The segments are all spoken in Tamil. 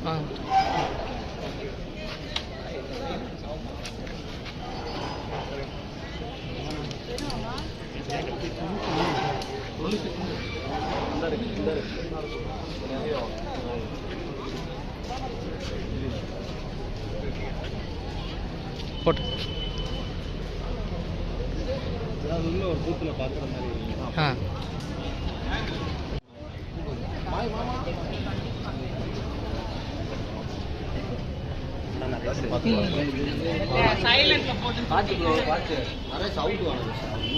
ஆ போட்டு ஒரு பூத்தில் பார்க்குற மாதிரி. ஆ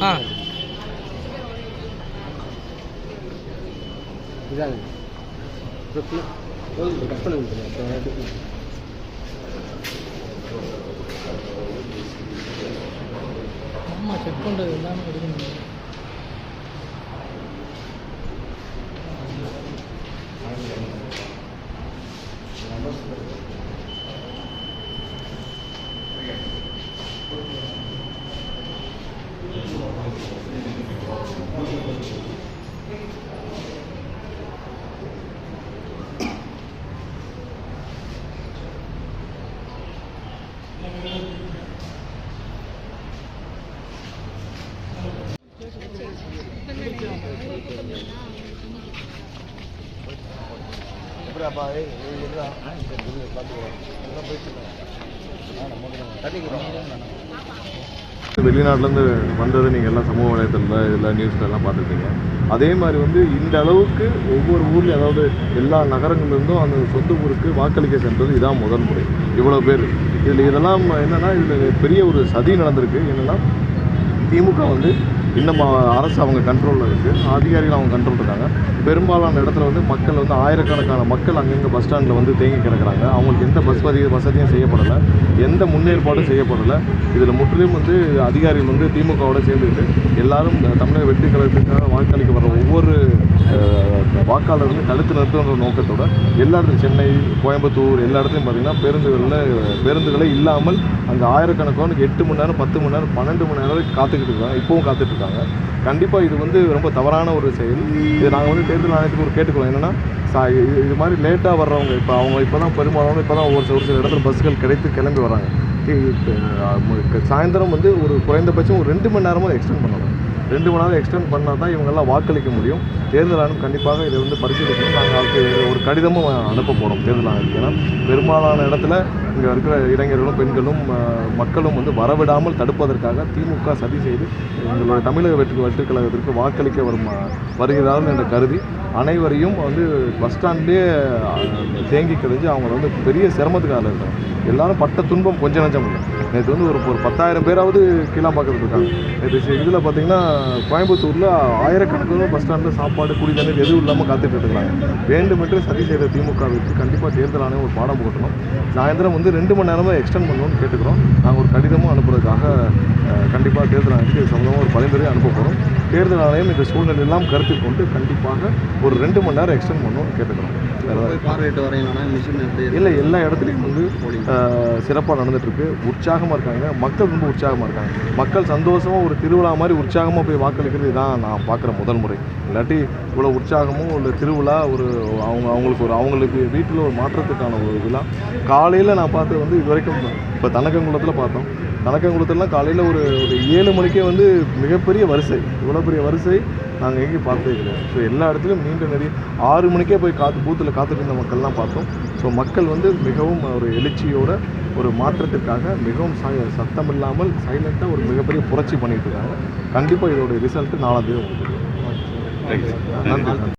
ஆ இதாங்க கட் பண்ண அம்மா செக் பண்ணுறது எல்லாமே எடுக்கணும். எப்படியாப்பா வெளிநாட்டிலேருந்து வந்தது நீங்கள் எல்லாம் சமூக வலைத்தளத்தில் இதெல்லாம் நியூஸில் எல்லாம் பார்த்துருக்கீங்க. அதே மாதிரி வந்து இந்த அளவுக்கு ஒவ்வொரு ஊர்லேயும், அதாவது எல்லா நகரங்கள்லேருந்தும் அந்த சொந்த ஊருக்கு வாக்களிக்க சென்றது இதான் முதல் முறை. இவ்வளோ பேர் இதெல்லாம் என்னென்னா, இதில் பெரிய ஒரு சதி நடந்திருக்கு. என்னென்னா, திமுக வந்து இன்னும் அரசு அவங்க கண்ட்ரோலில் இருக்குது, அதிகாரிகள் அவங்க கண்ட்ரோல் இருக்காங்க. பெரும்பாலான இடத்துல வந்து மக்கள் வந்து ஆயிரக்கணக்கான மக்கள் அங்கங்கே பஸ் ஸ்டாண்டில் வந்து தேங்கி கிடக்கிறாங்க. அவங்களுக்கு எந்த பஸ் வசதியும் செய்யப்படலை, எந்த முன்னேற்பாடும் செய்யப்படலை. இதில் முற்றிலும் வந்து அதிகாரிகள் வந்து திமுகவோட சேர்ந்துக்கிட்டு எல்லாரும் தமிழக வெற்றி கழகத்துக்காக வாக்களிக்க வர ஒவ்வொரு வாக்காளர்களும் தடுத்து நிறுத்துன்ற நோக்கத்தோட எல்லா இடத்துலையும், சென்னை, கோயம்புத்தூர் எல்லா இடத்துலையும் பார்த்திங்கன்னா பேருந்துகளே இல்லாமல் அங்கே ஆயிரக்கணக்கான 8 மணி நேரம், 10 மணி நேரம், 12 மணி நேரம் வரைக்கும் காத்துக்கிட்டு இருக்காங்க. இப்போவும் காத்துட்ருக்காங்க. கண்டிப்பாக இது வந்து ரொம்ப தவறான ஒரு செயல். இது நாங்கள் வந்து தேர்தல் ஆணையத்துக்கு ஒரு கேட்டுக்கிறோம். என்னென்னா, இது மாதிரி லேட்டாக வர்றவங்க, இப்போ தான் பெரும்பாலான இப்போ தான் ஒரு சில இடத்துல பஸ்ஸுகள் கிடைத்து கிளம்பி வராங்க. சாயந்தரம் வந்து ஒரு குறைந்தபட்சம் ஒரு 2 மணி நேரமும் எக்ஸ்டெண்ட் பண்ணணும். 2 மணி நேரம் எக்ஸ்டெண்ட் பண்ணால் தான் இவங்கெல்லாம் வாக்களிக்க முடியும். தேர்தல் ஆணையம் கண்டிப்பாக இதை வந்து பரிசீலிக்கணும். நாங்கள் அதுக்கு ஒரு கடிதமும் அனுப்ப போகிறோம் தேர்தல் ஆணையத்துக்கு. ஏன்னா பெரும்பாலான இடத்துல இங்கே இருக்கிற இளைஞர்களும் பெண்களும் மக்களும் வந்து வரவிடாமல் தடுப்பதற்காக திமுக சதி செய்து எங்களோட தமிழக வெற்றி கழகத்திற்கு வாக்களிக்க வருகிறார்கள் என்று கருதி அனைவரையும் வந்து பஸ் ஸ்டாண்ட்லேயே தேங்கி கழிஞ்சு அவங்கள வந்து பெரிய சிரமத்துக்கு ஆள் இருக்காங்க. எல்லாரும் பட்ட துன்பம் கொஞ்சம் நஞ்சம் இல்லை. நேற்று வந்து ஒரு 10,000 பேராவது கீழாம்பாக்கத்தில் இருக்காங்க. நேற்று இதில் பார்த்திங்கன்னா கோயம்புத்தூரில் ஆயிரக்கணக்கான பஸ் ஸ்டாண்டில் சாப்பாடு, குடி தண்ணீர் எதுவும் இல்லாமல் காத்துட்டு இருக்கிறாங்க. வேண்டுமென்று சதி செய்த திமுகவிற்கு கண்டிப்பாக தேர்தல் ஆணையம் ஒரு பாடம் புகட்டணும். சாயந்தரம் வந்து 2 மணி நேரமாக எக்ஸ்டெண்ட் பண்ணணும்னு கேட்டுக்கிறோம். நாங்கள் ஒரு கடிதமும் அனுப்புறதுக்காக கண்டிப்பாக தேர்தல் ஆணையத்துக்கு இது சம்பந்தமாக ஒரு பரிந்துரை அனுப்ப போகிறோம். தேர்தல் ஆணையம் இந்த சூழ்நிலை எல்லாம் கருத்தில் கொண்டு கண்டிப்பாக ஒரு 2 மணி நேரம் எக்ஸ்டெண்ட் பண்ணணும்னு கேட்டுக்கிறோம். இல்லை, எல்லா இடத்துலையும் வந்து சிறப்பாக நடந்துகிட்ருக்கு. உற்சாகமாக இருக்காங்க, மக்கள் ரொம்ப உற்சாகமாக இருக்காங்க. மக்கள் சந்தோஷமாக ஒரு திருவிழா மாதிரி உற்சாகமாக போய் வாக்களிக்கிறது தான் நான் பார்க்குற முதல் முறை. இல்லாட்டி இவ்வளோ உற்சாகமும் ஒரு திருவிழா, ஒரு அவங்களுக்கு வீட்டில் ஒரு மாற்றத்துக்கான ஒரு விழா. காலையில் நான் பார்த்தது வந்து இது வரைக்கும் இப்போ தனக்கங்குளத்தில் பார்த்தோம். தனக்கங்குளத்துலாம் காலையில் ஒரு 7 மணிக்கே வந்து மிகப்பெரிய வரிசை. இவ்வளோ பெரிய வரிசை நாங்கள் எங்கேயும் பார்த்ததே கிடையாது. ஸோ எல்லா இடத்துலையும் நீண்ட நிறைய 6 மணிக்கே போய் பூத்தில் காத்துட்டு இருந்த மக்கள்லாம் பார்த்தோம். ஸோ மக்கள் வந்து மிகவும் ஒரு எழுச்சியோட ஒரு மாற்றத்திற்காக மிகவும் சத்தம் இல்லாமல் சைலண்ட்டாக ஒரு மிகப்பெரிய புரட்சி பண்ணிகிட்டு இருக்காங்க. கண்டிப்பாக இதோடைய ரிசல்ட்டு 4ஆம் தேதி உங்களுக்கு. நன்றி.